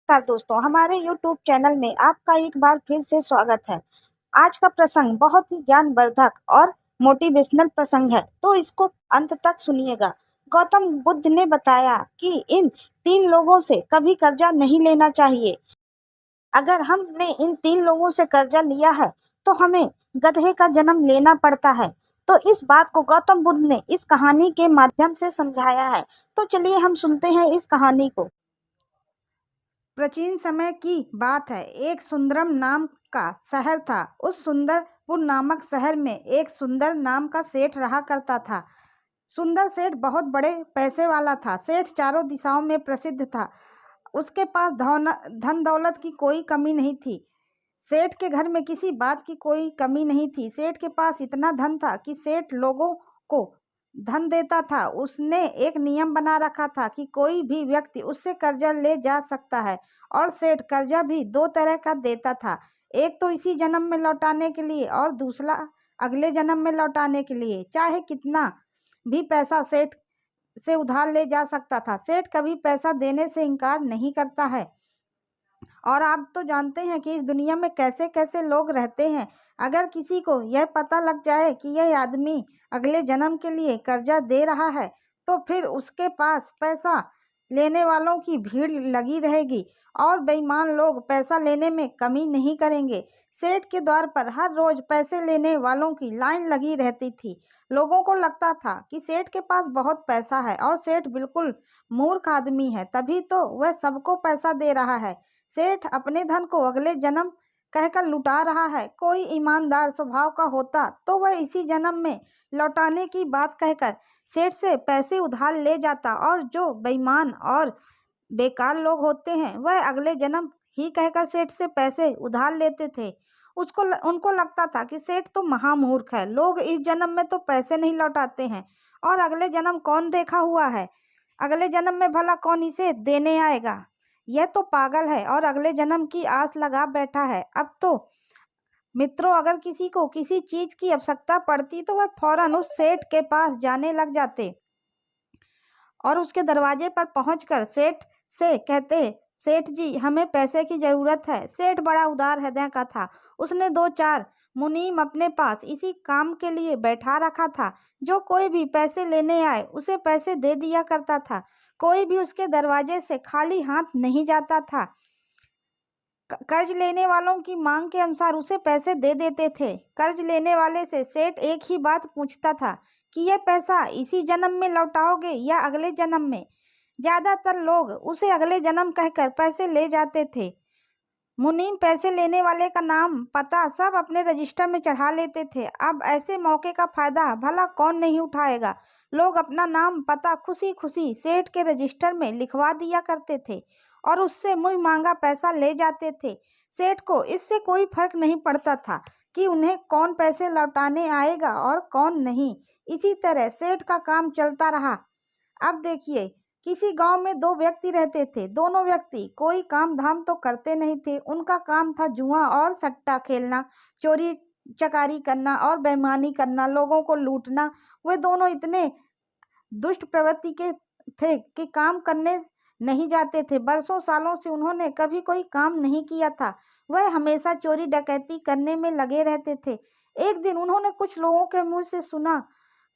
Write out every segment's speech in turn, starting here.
नमस्कार दोस्तों, हमारे YouTube चैनल में आपका एक बार फिर से स्वागत है। आज का प्रसंग बहुत ही ज्ञानवर्धक और मोटिवेशनल प्रसंग है, तो इसको अंत तक सुनिएगा। गौतम बुद्ध ने बताया कि इन 3 लोगों से कभी कर्जा नहीं लेना चाहिए। अगर हमने इन 3 लोगों से कर्जा लिया है, तो हमें गधे का जन्म लेना पड़ता है। तो इस बात को गौतम बुद्ध ने इस कहानी के माध्यम से समझाया है। तो चलिए हम सुनते हैं इस कहानी को। प्राचीन समय की बात है। एक सुंदरम नाम का शहर था। उस सुंदरपुर नामक शहर में एक सुंदर नाम का सेठ रहा करता था। सुंदर सेठ बहुत बड़े पैसे वाला था। सेठ चारों दिशाओं में प्रसिद्ध था। उसके पास धन दौलत की कोई कमी नहीं थी। सेठ के घर में किसी बात की कोई कमी नहीं थी। सेठ के पास इतना धन था कि सेठ लोगों को धन देता था। उसने एक नियम बना रखा था कि कोई भी व्यक्ति उससे कर्जा ले जा सकता है, और सेठ कर्जा भी 2 तरह का देता था। एक तो इसी जन्म में लौटाने के लिए और दूसरा अगले जन्म में लौटाने के लिए। चाहे कितना भी पैसा सेठ से उधार ले जा सकता था। सेठ कभी पैसा देने से इनकार नहीं करता है। और आप तो जानते हैं कि इस दुनिया में कैसे कैसे लोग रहते हैं। अगर किसी को यह पता लग जाए कि यह आदमी अगले जन्म के लिए कर्जा दे रहा है, तो फिर उसके पास पैसा लेने वालों की भीड़ लगी रहेगी और बेईमान लोग पैसा लेने में कमी नहीं करेंगे। सेठ के द्वार पर हर रोज पैसे लेने वालों की लाइन लगी रहती थी। लोगों को लगता था कि सेठ के पास बहुत पैसा है और सेठ बिल्कुल मूर्ख आदमी है, तभी तो वह सबको पैसा दे रहा है। सेठ अपने धन को अगले जन्म कहकर लुटा रहा है। कोई ईमानदार स्वभाव का होता तो वह इसी जन्म में लौटाने की बात कहकर सेठ से पैसे उधार ले जाता, और जो बेईमान और बेकार लोग होते हैं वह अगले जन्म ही कहकर सेठ से पैसे उधार लेते थे। उनको लगता था कि सेठ तो महामूर्ख है। लोग इस जन्म में तो पैसे नहीं लौटाते हैं, और अगले जन्म कौन देखा हुआ है। अगले जन्म में भला कौन इसे देने आएगा। यह तो पागल है और अगले जन्म की आस लगा बैठा है। अब तो मित्रों, अगर किसी को किसी चीज की आवश्यकता पड़ती तो वह फौरन उस सेठ के पास जाने लग जाते और उसके दरवाजे पर पहुंचकर सेठ से कहते, सेठ जी, हमें पैसे की जरूरत है। सेठ बड़ा उदार हृदय का था। उसने 2-4 मुनीम अपने पास इसी काम के लिए बैठा रखा था। जो कोई भी पैसे लेने आए उसे पैसे दे दिया करता था। कोई भी उसके दरवाजे से खाली हाथ नहीं जाता था। कर्ज लेने वालों की मांग के अनुसार उसे पैसे दे देते थे। कर्ज लेने वाले से सेठ एक ही बात पूछता था कि यह पैसा इसी जन्म में लौटाओगे या अगले जन्म में। ज्यादातर लोग उसे अगले जन्म कहकर पैसे ले जाते थे। मुनीम पैसे लेने वाले का नाम पता सब अपने रजिस्टर में चढ़ा लेते थे। अब ऐसे मौके का फायदा भला कौन नहीं उठाएगा। लोग अपना नाम पता खुशी खुशी सेठ के रजिस्टर में लिखवा दिया करते थे और उससे मुंह मांगा पैसा ले जाते थे। सेठ को इससे कोई फर्क नहीं पड़ता था कि उन्हें कौन पैसे लौटाने आएगा और कौन नहीं। इसी तरह सेठ का काम चलता रहा। अब देखिए, किसी गांव में 2 व्यक्ति रहते थे। दोनों व्यक्ति कोई काम धाम तो करते नहीं थे। उनका काम था जुआ और सट्टा खेलना, चोरी चकारी करना और बेईमानी करना, लोगों को लूटना। वे दोनों इतने दुष्ट प्रवृत्ति के थे कि काम करने नहीं जाते थे। बरसों सालों से उन्होंने कभी कोई काम नहीं किया था। वह हमेशा चोरी डकैती करने में लगे रहते थे। एक दिन उन्होंने कुछ लोगों के मुंह से सुना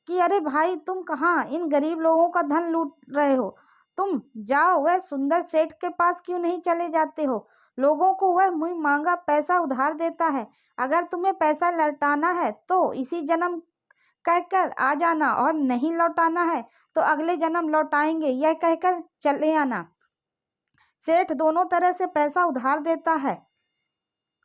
कि अरे भाई, तुम कहाँ इन गरीब लोगों का धन लूट रहे हो। तुम जाओ, वह सुंदर सेठ के पास क्यों नहीं चले जाते हो। लोगों को वह मुंह मांगा पैसा उधार देता है। अगर तुम्हें पैसा लौटाना है तो इसी जन्म कहकर आ जाना, और नहीं लौटाना है तो अगले जन्म लौटाएंगे यह कहकर चले आना। सेठ दोनों तरह से पैसा उधार देता है।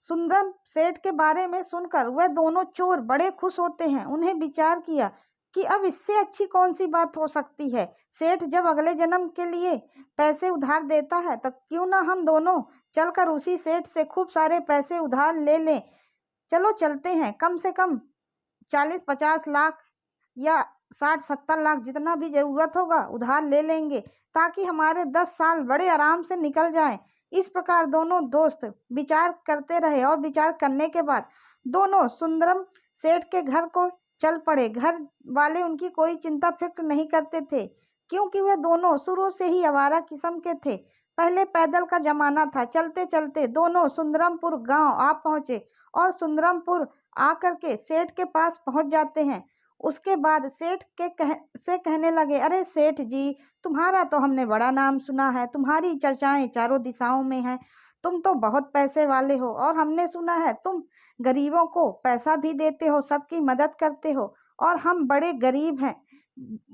सुंदर सेठ के बारे में सुनकर वह दोनों चोर बड़े खुश होते हैं। उन्हें विचार किया कि अब इससे अच्छी कौन सी बात हो सकती है। सेठ जब अगले जन्म के लिए पैसे उधार देता है तो क्यों ना हम दोनों चलकर उसी सेठ से खूब सारे पैसे उधार ले लें। चलो चलते हैं। कम से कम 40-50 लाख या 60-70 लाख, जितना भी जरूरत होगा उधार ले लेंगे, ताकि हमारे 10 साल बड़े आराम से निकल जाएं। इस प्रकार दोनों दोस्त विचार करते रहे और विचार करने के बाद दोनों सुंदरम सेठ के घर को चल पड़े। घर वाले उनकी कोई चिंता फिक्र नहीं करते थे, क्योंकि वे दोनों शुरू से ही आवारा किस्म के थे। पहले पैदल का जमाना था। चलते चलते दोनों सुंदरमपुर गांव आ पहुंचे और सुंदरमपुर आकर के सेठ के पास पहुंच जाते हैं। उसके बाद सेठ से कहने लगे, अरे सेठ जी, तुम्हारा तो हमने बड़ा नाम सुना है, तुम्हारी चर्चाएं चारों दिशाओं में हैं। तुम तो बहुत पैसे वाले हो और हमने सुना है तुम गरीबों को पैसा भी देते हो, सबकी मदद करते हो। और हम बड़े गरीब हैं,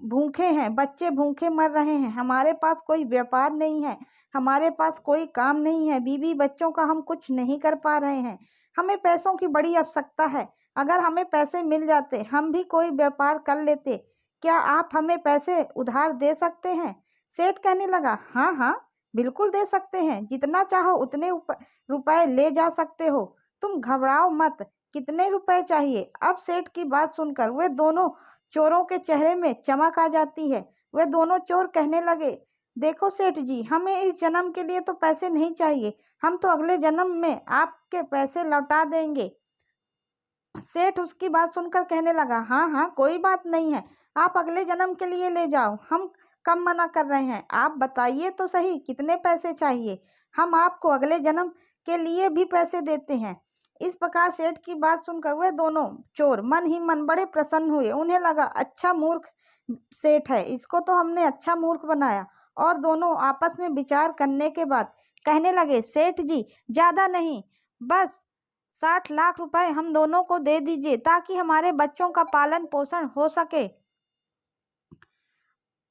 भूखे हैं, बच्चे भूखे मर रहे हैं, हमारे पास कोई व्यापार नहीं है, हमारे पास कोई काम नहीं है, बीवी बच्चों का हम कुछ नहीं कर पा रहे हैं, हमें पैसों की बड़ी आवश्यकता है। अगर हमें पैसे मिल जाते हम भी कोई व्यापार कर लेते। क्या आप हमें पैसे उधार दे सकते हैं? सेठ कहने लगा, हाँ हाँ, बिल्कुल दे सकते हैं, जितना चाहो उतने रुपए ले जा सकते हो, तुम घबराओ मत। कितने रुपए चाहिए? अब सेठ की बात सुनकर वे दोनों चोरों के चेहरे में चमक आ जाती है। वे दोनों चोर कहने लगे, देखो सेठ जी, हमें इस जन्म के लिए तो पैसे नहीं चाहिए, हम तो अगले जन्म में आपके पैसे लौटा देंगे। सेठ उसकी बात सुनकर कहने लगा, हाँ हाँ, कोई बात नहीं है, आप अगले जन्म के लिए ले जाओ, हम कम मना कर रहे हैं, आप बताइए तो सही कितने पैसे चाहिए, हम आपको अगले जन्म के लिए भी पैसे देते हैं। इस प्रकार सेठ की बात सुनकर वे दोनों चोर मन ही मन बड़े प्रसन्न हुए। उन्हें लगा, अच्छा मूर्ख सेठ है, इसको तो हमने अच्छा मूर्ख बनाया। और दोनों आपस में विचार करने के बाद कहने लगे, सेठ जी, ज्यादा नहीं, बस 60 लाख रुपए हम दोनों को दे दीजिए ताकि हमारे बच्चों का पालन पोषण हो सके।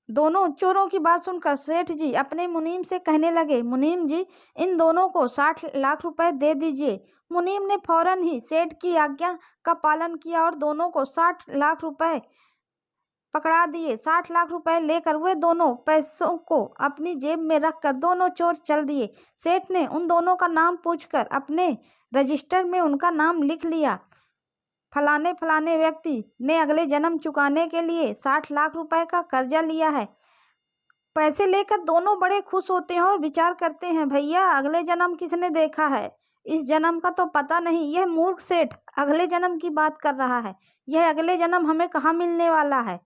दोनों चोरों की बात सुनकर सेठ जी अपने मुनीम से कहने लगे, मुनीम जी, इन दोनों को 60 लाख रुपए दे दीजिए। मुनीम ने फौरन ही सेठ की आज्ञा का पालन किया और दोनों को 60 लाख रुपए पकड़ा दिए। 60 लाख रुपए लेकर वे दोनों पैसों को अपनी जेब में रखकर दोनों चोर चल दिए। सेठ ने उन दोनों का नाम पूछकर अपने रजिस्टर में उनका नाम लिख लिया। फलाने फलाने व्यक्ति ने अगले जन्म चुकाने के लिए 60 लाख रुपए का कर्जा लिया है। पैसे लेकर दोनों बड़े खुश होते हैं और विचार करते हैं, भैया अगले जन्म किसने देखा है, इस जन्म का तो पता नहीं। यह मूर्ख सेठ अगले जन्म की बात कर रहा है, यह अगले जन्म हमें कहाँ मिलने वाला है,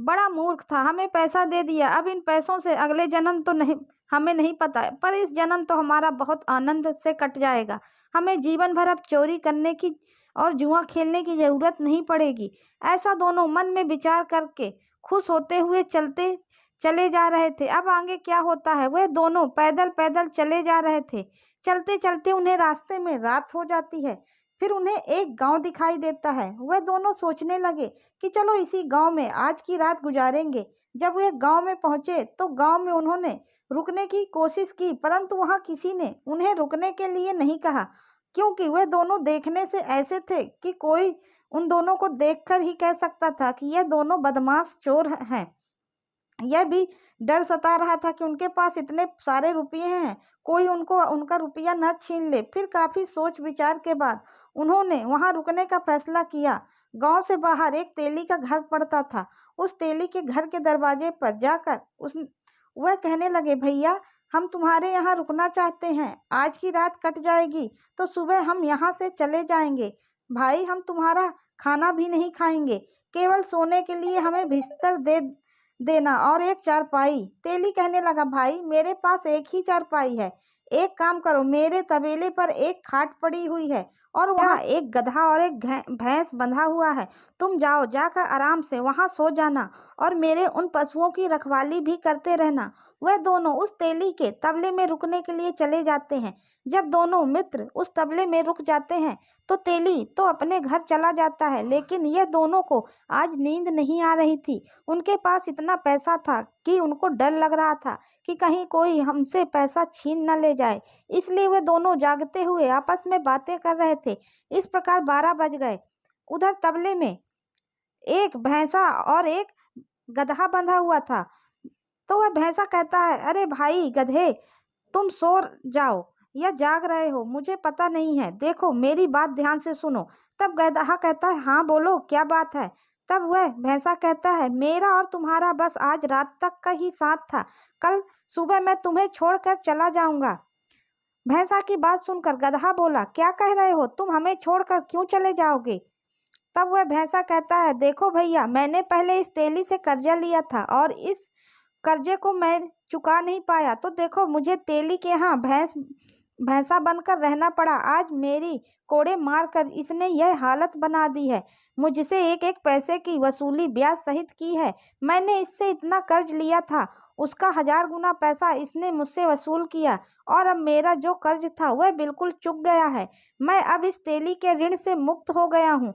बड़ा मूर्ख था, हमें पैसा दे दिया, अब इन पैसों से अगले जन्म तो नहीं, हमें नहीं पता है, पर इस जन्म तो हमारा बहुत आनंद से कट जाएगा, हमें जीवन भर अब चोरी करने की और जुआ खेलने की जरूरत नहीं पड़ेगी। ऐसा दोनों मन में विचार करके खुश होते हुए चले जा रहे थे। अब आगे क्या होता है? वह दोनों पैदल पैदल चले जा रहे थे। चलते चलते उन्हें रास्ते में रात हो जाती है। फिर उन्हें एक गांव दिखाई देता है। वह दोनों सोचने लगे कि चलो इसी गांव में आज की रात गुजारेंगे। जब वे गांव में पहुंचे तो गांव में उन्होंने रुकने की कोशिश की, परंतु वहां किसी ने उन्हें रुकने के लिए नहीं कहा, क्योंकि वे दोनों देखने से ऐसे थे कि कोई उन दोनों को देखकर ही कह सकता था कि यह दोनों बदमाश चोर हैं। यह भी डर सता रहा था कि उनके पास इतने सारे रुपये हैं, कोई उनको उनका रुपया न छीन ले। फिर काफी सोच विचार के बाद उन्होंने वहां रुकने का फैसला किया। गांव से बाहर एक तेली का घर पड़ता था। उस तेली के घर के दरवाजे पर जाकर वह कहने लगे, भैया हम तुम्हारे यहाँ रुकना चाहते हैं, आज की रात कट जाएगी तो सुबह हम यहाँ से चले जाएंगे। भाई हम तुम्हारा खाना भी नहीं खाएंगे, केवल सोने के लिए हमें बिस्तर दे देना और एक चारपाई। तेली कहने लगा, भाई मेरे पास एक ही चारपाई है, एक काम करो, मेरे तबेले पर एक खाट पड़ी हुई है और वहाँ एक गधा और एक भैंस बंधा हुआ है, तुम जाओ, जाकर आराम से वहाँ सो जाना और मेरे उन पशुओं की रखवाली भी करते रहना। वह दोनों उस तेली के तबले में रुकने के लिए चले जाते हैं। जब दोनों मित्र उस तबले में रुक जाते हैं तो तेली तो अपने घर चला जाता है, लेकिन यह दोनों को आज नींद नहीं आ रही थी। उनके पास इतना पैसा था कि उनको डर लग रहा था कि कहीं कोई हमसे पैसा छीन न ले जाए, इसलिए वे दोनों जागते हुए आपस में बातें कर रहे थे। इस प्रकार 12 बज गए। उधर तबले में एक भैंसा और एक गधा बंधा हुआ था। तो वह भैंसा कहता है, अरे भाई गधे, तुम सो जाओ या जाग रहे हो मुझे पता नहीं है, देखो मेरी बात ध्यान से सुनो। तब गधा कहता है, हाँ बोलो क्या बात है। तब वह भैंसा कहता है, मेरा और तुम्हारा बस आज रात तक का ही साथ था, कल सुबह मैं तुम्हें छोड़कर चला जाऊंगा। भैंसा की बात सुनकर गधा बोला, क्या कह रहे हो, तुम हमें छोड़कर क्यों चले जाओगे। तब वह भैंसा कहता है, देखो भैया, मैंने पहले इस तेली से कर्जा लिया था और इस कर्जे को मैं चुका नहीं पाया तो देखो मुझे तेली के यहाँ भैंसा बनकर रहना पड़ा। आज मेरी कोड़े मार कर इसने यह हालत बना दी है। मुझसे एक एक पैसे की वसूली ब्याज सहित की है। मैंने इससे इतना कर्ज लिया था, उसका 1000 गुना पैसा इसने मुझसे वसूल किया और अब मेरा जो कर्ज था वह बिल्कुल चुक गया है। मैं अब इस तेली के ऋण से मुक्त हो गया हूँ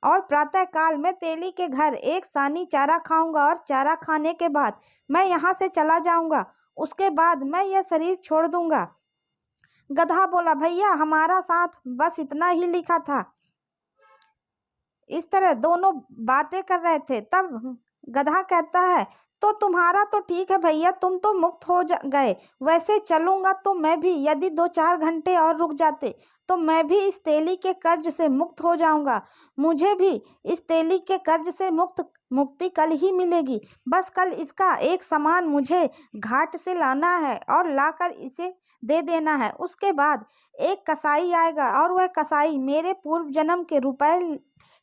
और प्रातः काल मैं तेली के घर एक सानी चारा खाऊंगा और चारा खाने के बाद मैं यहाँ से चला जाऊंगा। उसके बाद मैं यह शरीर छोड़ दूंगा। गधा बोला, भैया हमारा साथ बस इतना ही लिखा था। इस तरह दोनों बातें कर रहे थे। तब गधा कहता है, तो तुम्हारा तो ठीक है भैया, तुम तो मुक्त हो गए। वैसे चलूंगा तो मैं भी, यदि 2-4 घंटे और रुक जाते तो मैं भी इस तेली के कर्ज से मुक्त हो जाऊंगा। मुझे भी इस तेली के कर्ज से मुक्ति कल ही मिलेगी। बस कल इसका एक सामान मुझे घाट से लाना है और लाकर इसे दे देना है। उसके बाद एक कसाई आएगा और वह कसाई मेरे पूर्व जन्म के रुपए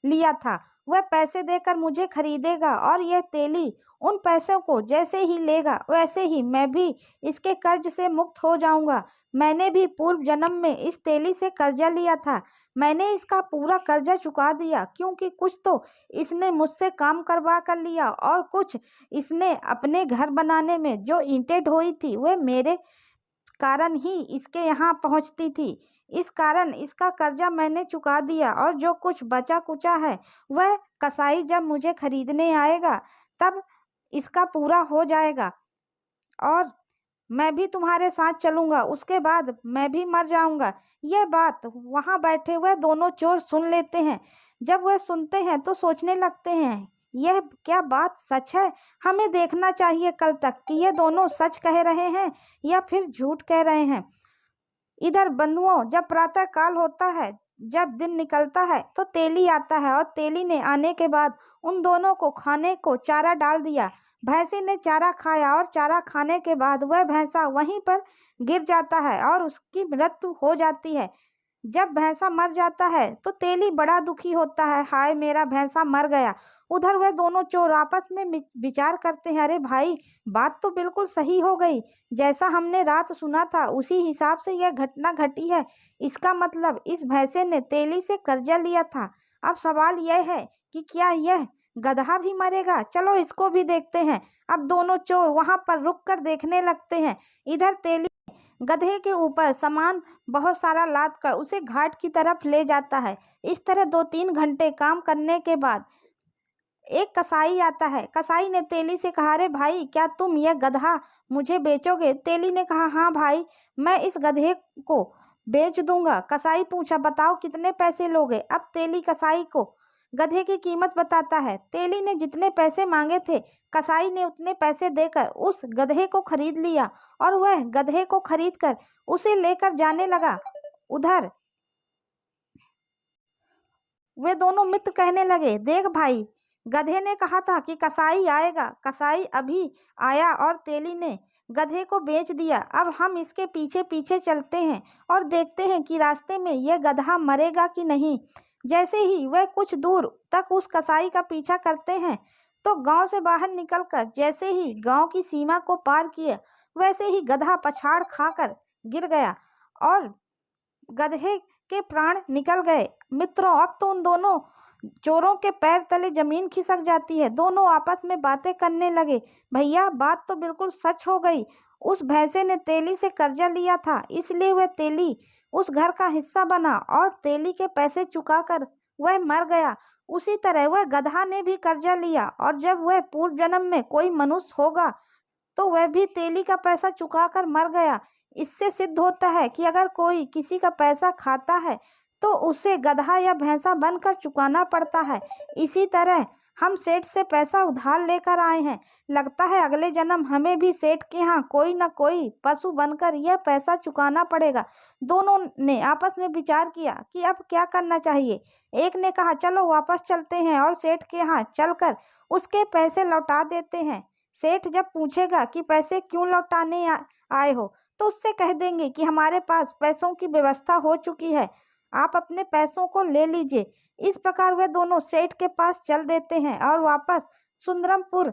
लिया था, वह पैसे देकर मुझे खरीदेगा और यह तेली उन पैसों को जैसे ही लेगा वैसे ही मैं भी इसके कर्ज से मुक्त हो जाऊंगा। मैंने भी पूर्व जन्म में इस तेली से कर्जा लिया था। मैंने इसका पूरा कर्जा चुका दिया, क्योंकि कुछ तो इसने मुझसे काम करवा कर लिया और कुछ इसने अपने घर बनाने में जो ईंटें ढोई थी वह मेरे कारण ही इसके यहाँ पहुँचती थी। इस कारण इसका कर्जा मैंने चुका दिया और जो कुछ बचा कुचा है वह कसाई जब मुझे खरीदने आएगा तब इसका पूरा हो जाएगा और मैं भी तुम्हारे साथ चलूंगा। उसके बाद मैं भी मर जाऊंगा। यह बात वहां बैठे हुए दोनों चोर सुन लेते हैं। जब वह सुनते हैं तो सोचने लगते हैं, यह क्या बात सच है? हमें देखना चाहिए कल तक कि ये दोनों सच कह रहे हैं या फिर झूठ कह रहे हैं। इधर बंधुओं, जब प्रातः काल होता है, जब दिन निकलता है तो तेली आता है और तेली ने आने के बाद उन दोनों को खाने को चारा डाल दिया। भैंसी ने चारा खाया और चारा खाने के बाद वह भैंसा वहीं पर गिर जाता है और उसकी मृत्यु हो जाती है। जब भैंसा मर जाता है तो तेली बड़ा दुखी होता है, हाय मेरा भैंसा मर गया। उधर वह दोनों चोर आपस में विचार करते हैं, अरे भाई बात तो बिल्कुल सही हो गई, जैसा हमने रात सुना था उसी हिसाब से यह घटना घटी है। इसका मतलब इस भैंसे ने तेली से कर्जा लिया था। अब सवाल यह है कि क्या यह गधा भी मरेगा? चलो इसको भी देखते हैं। अब दोनों चोर वहां पर रुक कर देखने लगते हैं। इधर तेली गधे के ऊपर सामान बहुत सारा लाद कर उसे घाट की तरफ ले जाता है। इस तरह 2-3 घंटे काम करने के बाद एक कसाई आता है। कसाई ने तेली से कहा, अरे भाई क्या तुम यह गधा मुझे बेचोगे? तेली ने कहा, हाँ भाई मैं इस गधे को बेच दूंगा। कसाई पूछा, बताओ कितने पैसे लोगे? अब तेली कसाई को गधे की कीमत बताता है। तेली ने जितने पैसे मांगे थे कसाई ने उतने पैसे देकर उस गधे को खरीद लिया और वह गधे को खरीद कर उसे लेकर जाने लगा। उधर वे दोनों मित्र कहने लगे, देख भाई गधे ने कहा था कि कसाई आएगा, कसाई अभी आया और तेली ने गधे को बेच दिया। अब हम इसके पीछे पीछे चलते हैं और देखते हैं कि रास्ते में यह गधा मरेगा कि नहीं। जैसे ही वह कुछ दूर तक उस कसाई का पीछा करते हैं तो गांव से बाहर निकलकर जैसे ही गांव की सीमा को पार किया वैसे ही गधा पछाड़ खाकर गिर गया और गधे के प्राण निकल गए। मित्रों, अब तो उन दोनों चोरों के पैर तले जमीन खिसक जाती है। दोनों आपस में बातें करने लगे, भैया बात तो बिल्कुल सच हो गई। उस भैंसे ने तेली से कर्जा लिया था, इसलिए वह तेली उस घर का हिस्सा बना और तेली के पैसे चुकाकर वह मर गया। उसी तरह वह गधा ने भी कर्जा लिया और जब वह पूर्व जन्म में कोई मनुष्य होगा तो वह भी तेली का पैसा चुकाकर मर गया। इससे सिद्ध होता है कि अगर कोई किसी का पैसा खाता है तो उसे गधा या भैंसा बनकर चुकाना पड़ता है। इसी तरह हम सेठ से पैसा उधार लेकर आए हैं, लगता है अगले जन्म हमें भी सेठ के यहाँ कोई न कोई पशु बनकर यह पैसा चुकाना पड़ेगा। दोनों ने आपस में विचार किया कि अब क्या करना चाहिए। एक ने कहा, चलो वापस चलते हैं और सेठ के यहाँ चलकर उसके पैसे लौटा देते हैं। सेठ जब पूछेगा कि पैसे क्यों लौटाने आए हो तो उससे कह देंगे कि हमारे पास पैसों की व्यवस्था हो चुकी है, आप अपने पैसों को ले लीजिए। इस प्रकार वे दोनों सेठ के पास चल देते हैं और वापस सुंदरमपुर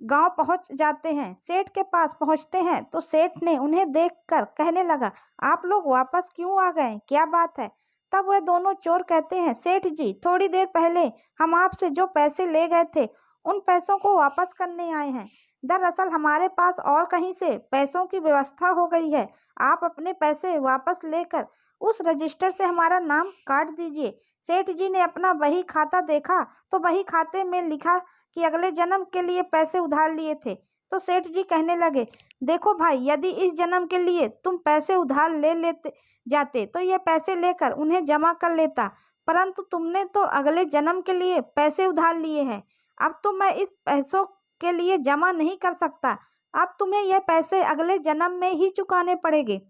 गांव पहुंच जाते हैं। सेठ के पास पहुंचते हैं तो सेठ ने उन्हें देखकर कहने लगा, आप लोग वापस क्यों आ गए, क्या बात है। तब वह दोनों चोर कहते हैं, सेठ जी, थोड़ी देर पहले हम आपसे जो पैसे ले गए थे उन पैसों को वापस करने आए हैं। दरअसल हमारे पास और कहीं से पैसों की व्यवस्था हो गई है। आप अपने पैसे वापस लेकर उस रजिस्टर से हमारा नाम काट दीजिए। सेठ जी ने अपना बही खाता देखा तो बही खाते में लिखा कि अगले जन्म के लिए पैसे उधार लिए थे। तो सेठ जी कहने लगे, देखो भाई, यदि इस जन्म के लिए तुम पैसे उधार ले लेते जाते तो ये पैसे लेकर उन्हें जमा कर लेता, परंतु तुमने तो अगले जन्म के लिए पैसे उधार लिए हैं। अब तो मैं इस पैसों के लिए जमा नहीं कर सकता। अब तुम्हें यह पैसे अगले जन्म में ही चुकाने पड़ेंगे।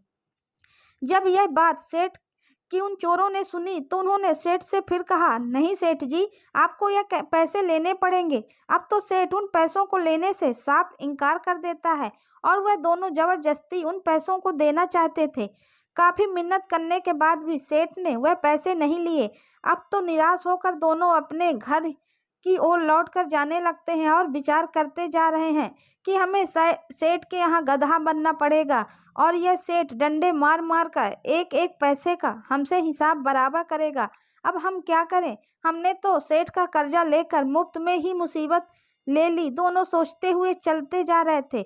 जब यह बात सेठ की उन चोरों ने सुनी तो उन्होंने सेठ से फिर कहा, नहीं सेठ जी, आपको यह पैसे लेने पड़ेंगे। अब तो सेठ उन पैसों को लेने से साफ इनकार कर देता है और वह दोनों जबरदस्ती उन पैसों को देना चाहते थे। काफी मिन्नत करने के बाद भी सेठ ने वह पैसे नहीं लिए। अब तो निराश होकर दोनों अपने घर की ओर लौटकर जाने लगते हैं और विचार करते जा रहे हैं कि हमें सेठ के यहाँ गधा बनना पड़ेगा और यह सेठ डंडे मार मार कर एक एक पैसे का हमसे हिसाब बराबर करेगा। अब हम क्या करें, हमने तो सेठ का कर्जा लेकर मुफ्त में ही मुसीबत ले ली। दोनों सोचते हुए चलते जा रहे थे।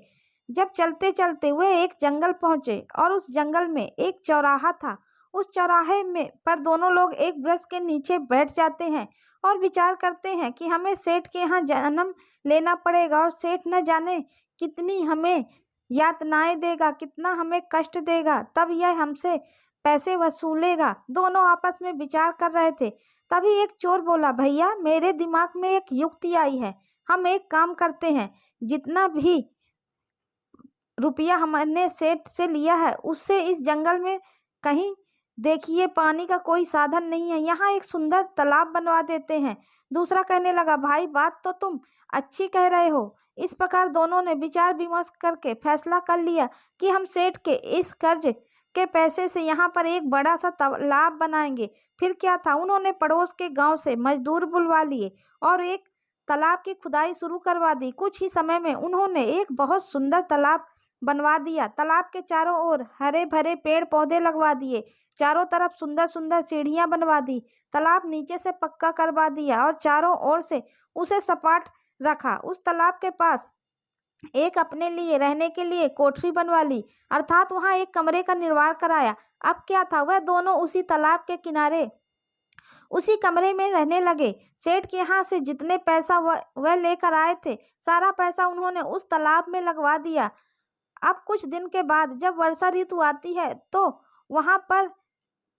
जब चलते चलते वे एक जंगल पहुंचे और उस जंगल में एक चौराहा था। उस चौराहे में पर दोनों लोग एक वृक्ष के नीचे बैठ जाते हैं और विचार करते हैं कि हमें सेठ के यहाँ जन्म लेना पड़ेगा और सेठ न जाने कितनी हमें यातनाएं देगा, कितना हमें कष्ट देगा, तब यह हमसे पैसे वसूलेगा। दोनों आपस में विचार कर रहे थे। तभी एक चोर बोला, भैया, मेरे दिमाग में एक युक्ति आई है। हम एक काम करते हैं, जितना भी रुपया हमने सेठ से लिया है उससे इस जंगल में कहीं, देखिए, पानी का कोई साधन नहीं है, यहाँ एक सुंदर तालाब बनवा देते हैं। दूसरा कहने लगा, भाई, बात तो तुम अच्छी कह रहे हो। इस प्रकार दोनों ने विचार विमर्श करके फैसला कर लिया कि हम सेठ के इस कर्ज के पैसे से यहाँ पर एक बड़ा सा तालाब बनाएंगे। फिर क्या था, उन्होंने पड़ोस के गांव से मजदूर बुलवा लिए और एक तालाब की खुदाई शुरू करवा दी। कुछ ही समय में उन्होंने एक बहुत सुंदर तालाब बनवा दिया। तालाब के चारों ओर हरे भरे पेड़ पौधे लगवा दिए। चारों तरफ सुंदर सुंदर सीढ़ियां बनवा दी। तालाब नीचे से पक्का करवा दिया और चारों ओर से उसे सपाट रखा। उस तालाब के पास एक अपने लिए रहने के लिए कोठरी बनवा ली, अर्थात वहां एक कमरे का निर्माण कराया। अब क्या था, वह दोनों उसी तालाब के किनारे उसी कमरे में रहने लगे। सेठ के यहाँ से जितने पैसा वह लेकर आए थे, सारा पैसा उन्होंने उस तालाब में लगवा दिया। अब कुछ दिन के बाद जब वर्षा ऋतु आती है तो वहां पर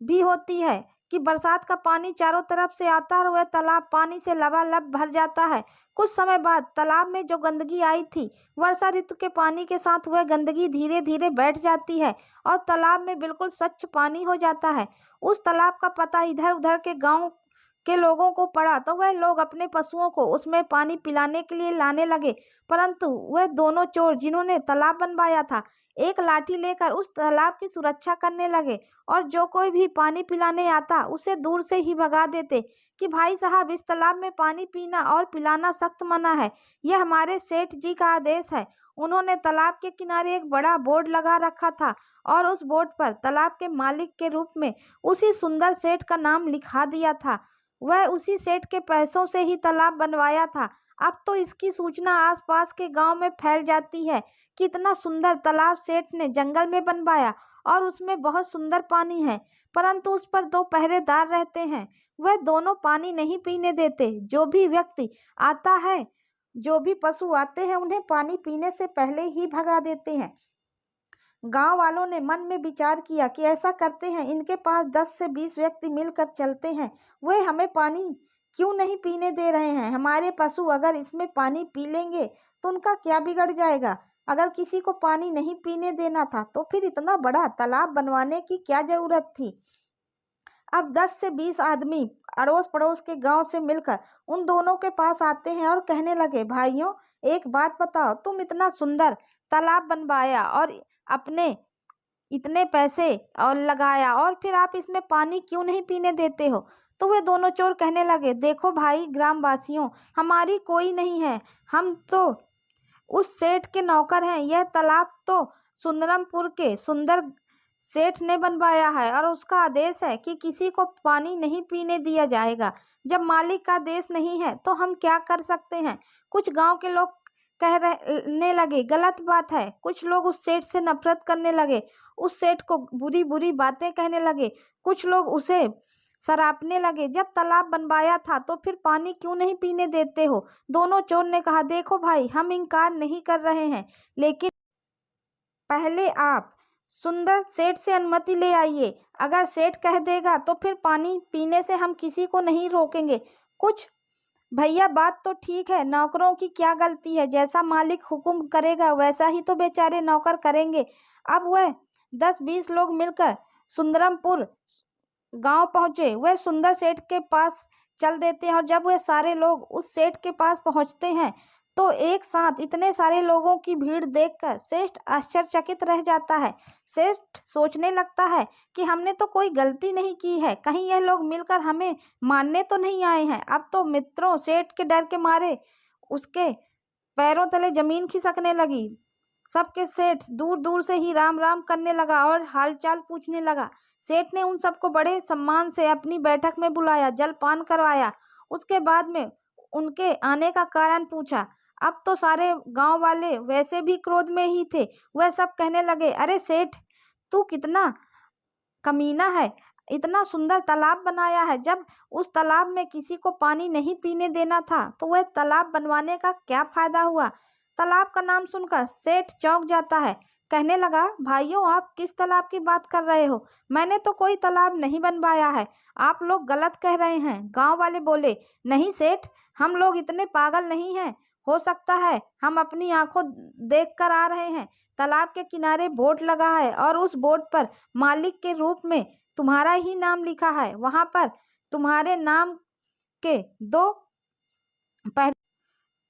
भी होती है कि बरसात का पानी चारों तरफ से आता है और वह तालाब पानी से लबालब भर जाता है। कुछ समय बाद तालाब में जो गंदगी आई थी, वर्षा ऋतु के पानी के साथ वह गंदगी धीरे धीरे बैठ जाती है और तालाब में बिल्कुल स्वच्छ पानी हो जाता है। उस तालाब का पता इधर उधर के गांव के लोगों को पड़ा तो वह लोग अपने पशुओं को उसमें पानी पिलाने के लिए लाने लगे। परंतु वह दोनों चोर जिन्होंने तालाब बनवाया था, एक लाठी लेकर उस तालाब की सुरक्षा करने लगे और जो कोई भी पानी पिलाने आता उसे दूर से ही भगा देते कि भाई साहब, इस तालाब में पानी पीना और पिलाना सख्त मना है, यह हमारे सेठ जी का आदेश है। उन्होंने तालाब के किनारे एक बड़ा बोर्ड लगा रखा था और उस बोर्ड पर तालाब के मालिक के रूप में उसी सुंदर सेठ का नाम लिखा दिया था। वह उसी सेठ के पैसों से ही तालाब बनवाया था। अब तो इसकी सूचना आसपास के गांव में फैल जाती है कि इतना सुंदर तालाब सेठ ने जंगल में बनवाया और उसमें बहुत सुंदर पानी है, परंतु उस पर दो पहरेदार रहते हैं। वह दोनों पानी नहीं पीने देते। जो भी व्यक्ति आता है, जो भी पशु आते हैं, उन्हें पानी पीने से पहले ही भगा देते हैं। गांव वालों ने मन में विचार किया कि ऐसा करते हैं, इनके पास 10 से 20 व्यक्ति मिलकर चलते हैं। वे हमें पानी क्यों नहीं पीने दे रहे हैं? हमारे पशु अगर इसमें पानी पी लेंगे तो उनका क्या बिगड़ जाएगा? अगर किसी को पानी नहीं पीने देना था तो फिर इतना बड़ा तालाब बनवाने की क्या जरूरत थी? अब 10 से 20 आदमी अड़ोस पड़ोस के गांव से मिलकर उन दोनों के पास आते हैं और कहने लगे, भाइयों, एक बात बताओ, तुम इतना सुंदर तालाब बनवाया और अपने इतने पैसे और लगाया और फिर आप इसमें पानी क्यों नहीं पीने देते हो? तो वे दोनों चोर कहने लगे, देखो भाई ग्रामवासियों, हमारी कोई नहीं है, हम तो उस सेठ के नौकर हैं। यह तालाब तो सुंदरमपुर के सुंदर सेठ ने बनवाया है और उसका आदेश है कि किसी को पानी नहीं पीने दिया जाएगा। जब मालिक का आदेश नहीं है तो हम क्या कर सकते हैं? कुछ गांव के लोग कहने लगे, गलत बात है। कुछ लोग उस सेठ से नफरत करने लगे, उस सेठ को बुरी बुरी बातें कहने लगे। कुछ लोग उसे सरापने लगे। जब तालाब बनवाया था तो फिर पानी क्यों नहीं पीने देते हो? दोनों चोर ने कहा, देखो भाई, हम इनकार नहीं कर रहे हैं, लेकिन पहले आप सुंदर सेठ से अनुमति ले आइए। अगर सेठ कह देगा तो फिर पानी पीने से हम किसी को नहीं रोकेंगे। कुछ भैया, बात तो ठीक है, नौकरों की क्या गलती है? जैसा मालिक हुक्म करेगा वैसा ही तो बेचारे नौकर करेंगे। अब वह 10-20 लोग मिलकर सुंदरमपुर गांव पहुंचे। वह सुंदर सेठ के पास चल देते हैं और जब वह सारे लोग उस सेठ के पास पहुंचते हैं तो एक साथ इतने सारे लोगों की भीड़ देखकर सेठ आश्चर्यचकित रह जाता है। सेठ सोचने लगता है कि हमने तो कोई गलती नहीं की है, कहीं यह लोग मिलकर हमें मारने तो नहीं आए हैं। अब तो मित्रों, सेठ के डर के मारे उसके पैरों तले जमीन खिसकने लगी। सबके सेठ दूर दूर से ही राम राम करने लगा और हालचाल पूछने लगा। सेठ ने उन सबको बड़े सम्मान से अपनी बैठक में बुलाया, जलपान करवाया। उसके बाद में उनके आने का कारण पूछा। अब तो सारे गांव वाले वैसे भी क्रोध में ही थे। वह सब कहने लगे, अरे सेठ, तू कितना कमीना है, इतना सुंदर तालाब बनाया है। जब उस तालाब में किसी को पानी नहीं पीने देना था तो वह तालाब बनवाने का क्या फायदा हुआ? तालाब का नाम सुनकर सेठ चौंक जाता है। कहने लगा, भाइयों, आप किस तालाब की बात कर रहे हो? मैंने तो कोई तालाब नहीं बनवाया है, आप लोग गलत कह रहे हैं। गांव वाले बोले, नहीं सेठ, हम लोग इतने पागल नहीं हैं। हो सकता है हम अपनी आंखों देख कर आ रहे हैं। तालाब के किनारे बोर्ड लगा है और उस बोर्ड पर मालिक के रूप में तुम्हारा ही नाम लिखा है। वहां पर तुम्हारे नाम के दो पहले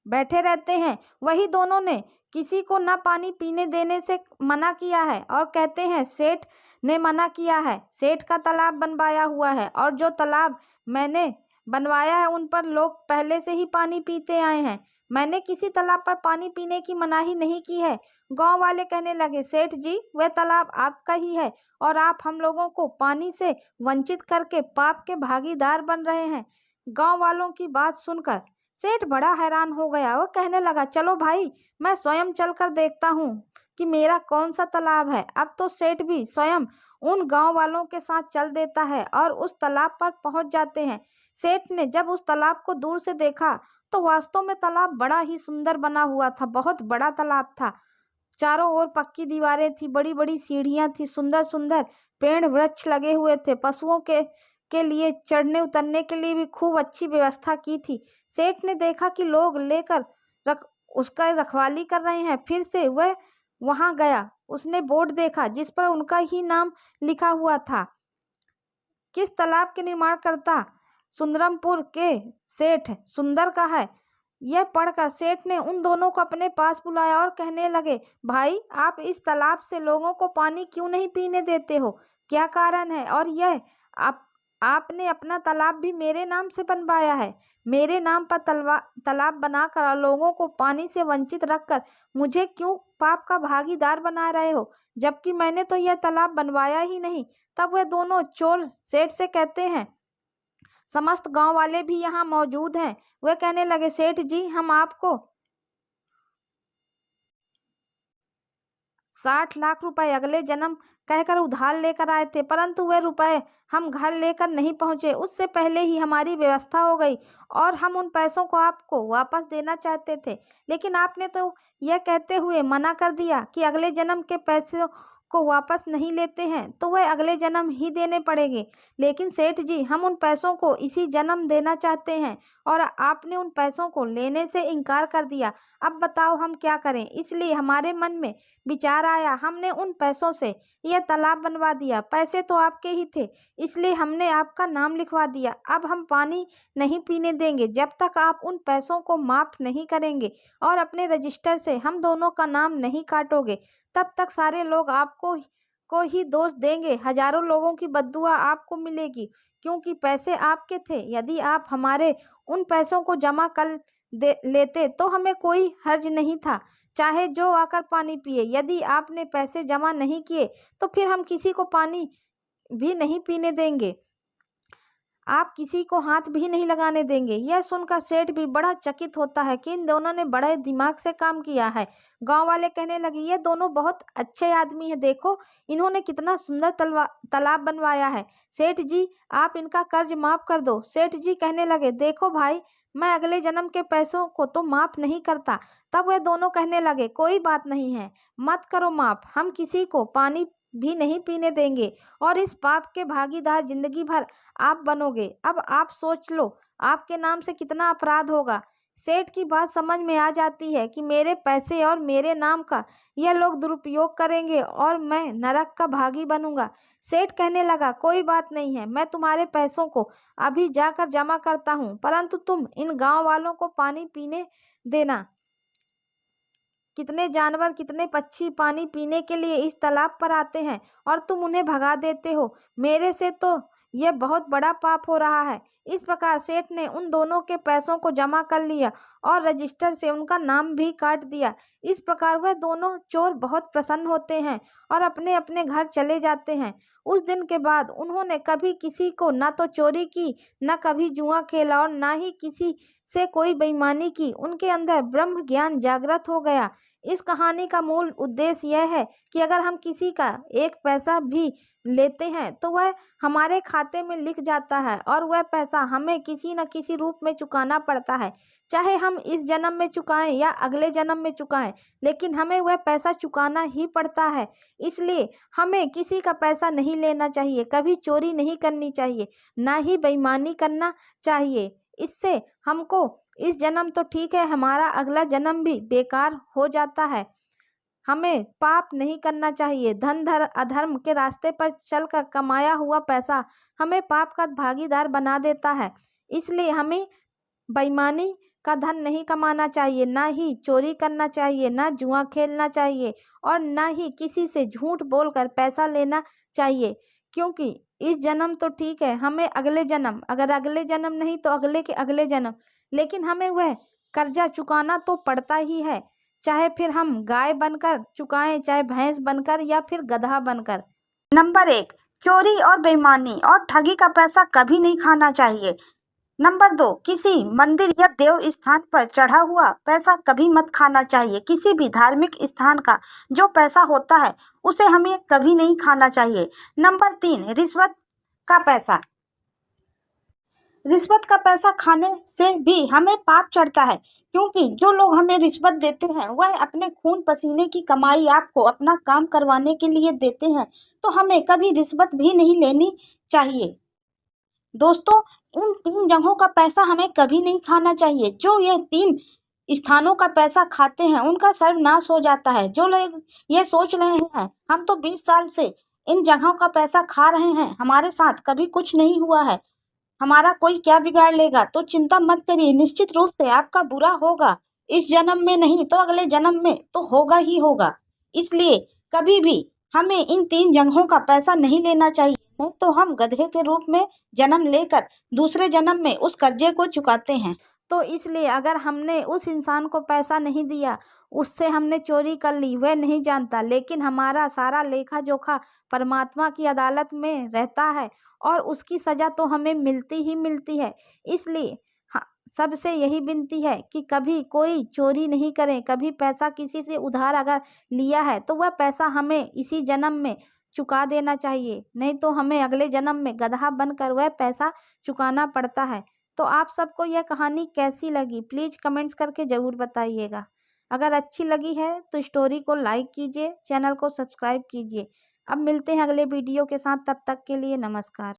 बैठे रहते हैं। वही दोनों ने किसी को न पानी पीने देने से मना किया है और कहते हैं सेठ ने मना किया है। सेठ का तालाब बनवाया हुआ है और जो तालाब मैंने बनवाया है उन पर लोग पहले से ही पानी पीते आए हैं। मैंने किसी तालाब पर पानी पीने की मनाही नहीं की है। गांव वाले कहने लगे, सेठ जी, वह तालाब आपका ही है और आप हम लोगों को पानी से वंचित करके पाप के भागीदार बन रहे हैं। गांव वालों की बात सुनकर सेठ बड़ा हैरान हो गया। वो कहने लगा, चलो भाई, मैं स्वयं चलकर देखता हूँ कि मेरा कौन सा तालाब है। अब तो सेठ भी स्वयं उन गांव वालों के साथ चल देता है और उस तालाब पर पहुंच जाते हैं। सेठ ने जब उस तालाब को दूर से देखा तो वास्तव में तालाब बड़ा ही सुंदर बना हुआ था। बहुत बड़ा तालाब था। चारों ओर पक्की दीवारें थी, बड़ी बड़ी सीढ़ियां थी, सुंदर सुंदर पेड़ वृक्ष लगे हुए थे। पशुओं के लिए चढ़ने उतरने के लिए भी खूब अच्छी व्यवस्था की थी। सेठ ने देखा कि लोग लेकर उसका रखवाली कर रहे हैं। फिर से वह वहां गया। उसने बोर्ड देखा जिस पर उनका ही नाम लिखा हुआ था। किस तालाब के निर्माणकर्ता सुंदरमपुर के सेठ सुंदर का है। यह पढ़कर सेठ ने उन दोनों को अपने पास बुलाया और कहने लगे, भाई, आप इस तालाब से लोगों को पानी क्यों नहीं पीने देते हो? क्या कारण है? और यह आपने अपना तालाब भी मेरे नाम से बनवाया है। मेरे नाम पर तालाब बनाकर लोगों को पानी से वंचित रखकर मुझे क्यों पाप का भागीदार बना रहे हो, जबकि मैंने तो यह तालाब बनवाया ही नहीं। तब वह दोनों चोर सेठ से कहते हैं, समस्त गांव वाले भी यहाँ मौजूद हैं। वह कहने लगे, सेठ जी, हम आपको 60 लाख रुपए अगले जन्म कहकर उधार लेकर आए थे, परंतु वह रुपए हम घर लेकर नहीं पहुंचे। उससे पहले ही हमारी व्यवस्था हो गई और हम उन पैसों को आपको वापस देना चाहते थे, लेकिन आपने तो यह कहते हुए मना कर दिया कि अगले जन्म के पैसे को वापस नहीं लेते हैं, तो वह अगले जन्म ही देने पड़ेंगे। लेकिन सेठ जी, हम उन पैसों को इसी जन्म देना चाहते हैं और आपने उन पैसों को लेने से इनकार कर दिया। अब बताओ हम क्या करें? इसलिए हमारे मन में विचार आया, हमने उन पैसों से यह तालाब बनवा दिया। पैसे तो आपके ही थे, इसलिए हमने आपका नाम लिखवा दिया। अब हम पानी नहीं पीने देंगे जब तक आप उन पैसों को माफ नहीं करेंगे और अपने रजिस्टर से हम दोनों का नाम नहीं काटोगे। तब तक सारे लोग आपको को ही दोष देंगे। हजारों लोगों की बद्दुआ आपको मिलेगी, क्योंकि पैसे आपके थे। यदि आप हमारे उन पैसों को जमा कर लेते तो हमें कोई हर्ज नहीं था। चाहे जो आकर पानी पिए। यदि आपने पैसे जमा नहीं किए तो फिर हम किसी को पानी भी नहीं पीने देंगे, आप किसी को हाथ भी नहीं लगाने देंगे। यह सुनकर सेठ भी बड़ा चकित होता है कि इन दोनों ने बड़े दिमाग से काम किया है। गांव वाले कहने लगे, ये दोनों बहुत अच्छे आदमी हैं, देखो इन्होंने कितना सुंदर तालाब बनवाया है। सेठ जी, आप इनका कर्ज माफ कर दो। सेठ जी कहने लगे, देखो भाई, मैं अगले जन्म के पैसों को तो माफ नहीं करता। तब वे दोनों कहने लगे, कोई बात नहीं है, मत करो माफ, हम किसी को पानी भी नहीं पीने देंगे और इस पाप के भागीदार जिंदगी भर आप बनोगे। अब आप सोच लो, आपके नाम से कितना अपराध होगा। सेठ की बात समझ में आ जाती है कि मेरे पैसे और मेरे नाम का यह लोग दुरुपयोग करेंगे और मैं नरक का भागी बनूंगा। सेठ कहने लगा, कोई बात नहीं है, मैं तुम्हारे पैसों को अभी जाकर जमा करता हूँ, परंतु तुम इन गांव वालों को पानी पीने देना। कितने जानवर, कितने पक्षी पानी पीने के लिए इस तालाब पर आते हैं और तुम उन्हें भगा देते हो। मेरे से तो यह बहुत बड़ा पाप हो रहा है। इस प्रकार सेठ ने उन दोनों के पैसों को जमा कर लिया और रजिस्टर से उनका नाम भी काट दिया। इस प्रकार वह दोनों चोर बहुत प्रसन्न होते हैं और अपने अपने घर चले जाते हैं। उस दिन के बाद उन्होंने कभी किसी को न तो चोरी की, न कभी जुआ खेला और न ही किसी से कोई बेईमानी की। उनके अंदर ब्रह्म ज्ञान जागृत हो गया। इस कहानी का मूल उद्देश्य यह है कि अगर हम किसी का एक पैसा भी लेते हैं तो वह हमारे खाते में लिख जाता है और वह पैसा हमें किसी न किसी रूप में चुकाना पड़ता है, चाहे हम इस जन्म में चुकाएं या अगले जन्म में चुकाएं, लेकिन हमें वह पैसा चुकाना ही पड़ता है। इसलिए हमें किसी का पैसा नहीं लेना चाहिए, कभी चोरी नहीं करनी चाहिए, ना ही बेईमानी करना चाहिए। इससे हमको इस जन्म तो ठीक है, हमारा अगला जन्म भी बेकार हो जाता है। हमें पाप नहीं करना चाहिए। धन अधर्म के रास्ते पर चलकर कमाया हुआ पैसा हमें पाप का भागीदार बना देता है। इसलिए हमें बेईमानी का धन नहीं कमाना चाहिए, ना ही चोरी करना चाहिए, ना जुआ खेलना चाहिए और ना ही किसी से झूठ बोलकर पैसा लेना चाहिए। क्योंकि इस जन्म तो ठीक है, हमें अगले जन्म, अगर अगले जन्म नहीं तो अगले के अगले जन्म, लेकिन हमें वह कर्जा चुकाना तो पड़ता ही है, चाहे फिर हम गाय बनकर चुकाएं, चाहे भैंस बनकर या फिर गधा बनकर। नंबर 1, चोरी और बेईमानी और ठगी का पैसा कभी नहीं खाना चाहिए। नंबर 2, किसी मंदिर या देव स्थान पर चढ़ा हुआ पैसा कभी मत खाना चाहिए। किसी भी धार्मिक स्थान का जो पैसा होता है उसे हमें कभी नहीं खाना चाहिए। नंबर 3, रिश्वत का पैसा। रिश्वत का पैसा खाने से भी हमें पाप चढ़ता है, क्योंकि जो लोग हमें रिश्वत देते हैं वह अपने खून पसीने की कमाई आपको अपना काम करवाने के लिए देते हैं, तो हमें कभी रिश्वत भी नहीं लेनी चाहिए। दोस्तों, इन 3 जगहों का पैसा हमें कभी नहीं खाना चाहिए। जो यह 3 स्थानों का पैसा खाते हैं उनका सर्वनाश हो जाता है। जो लोग ये सोच रहे हैं हम तो 20 साल से इन जगहों का पैसा खा रहे हैं, हमारे साथ कभी कुछ नहीं हुआ है, हमारा कोई क्या बिगाड़ लेगा, तो चिंता मत करिए, निश्चित रूप से आपका बुरा होगा। इस जन्म में नहीं तो अगले जन्म में तो होगा ही होगा। इसलिए कभी भी हमें इन 3 जगहों का पैसा नहीं लेना चाहिए, नहीं तो हम गधे के रूप में जन्म लेकर दूसरे जन्म में उस कर्जे को चुकाते हैं। तो इसलिए अगर हमने उस इंसान को पैसा नहीं दिया, उससे हमने चोरी कर ली, वह नहीं जानता, लेकिन हमारा सारा लेखा जोखा परमात्मा की अदालत में रहता है और उसकी सजा तो हमें मिलती ही मिलती है। इसलिए सबसे यही विनती है कि कभी कोई चोरी नहीं करें, कभी पैसा किसी से उधार अगर लिया है तो वह पैसा हमें इसी जन्म में चुका देना चाहिए, नहीं तो हमें अगले जन्म में गधा बनकर वह पैसा चुकाना पड़ता है। तो आप सबको यह कहानी कैसी लगी प्लीज़ कमेंट्स करके ज़रूर बताइएगा। अगर अच्छी लगी है तो स्टोरी को लाइक कीजिए, चैनल को सब्सक्राइब कीजिए। अब मिलते हैं अगले वीडियो के साथ, तब तक के लिए नमस्कार।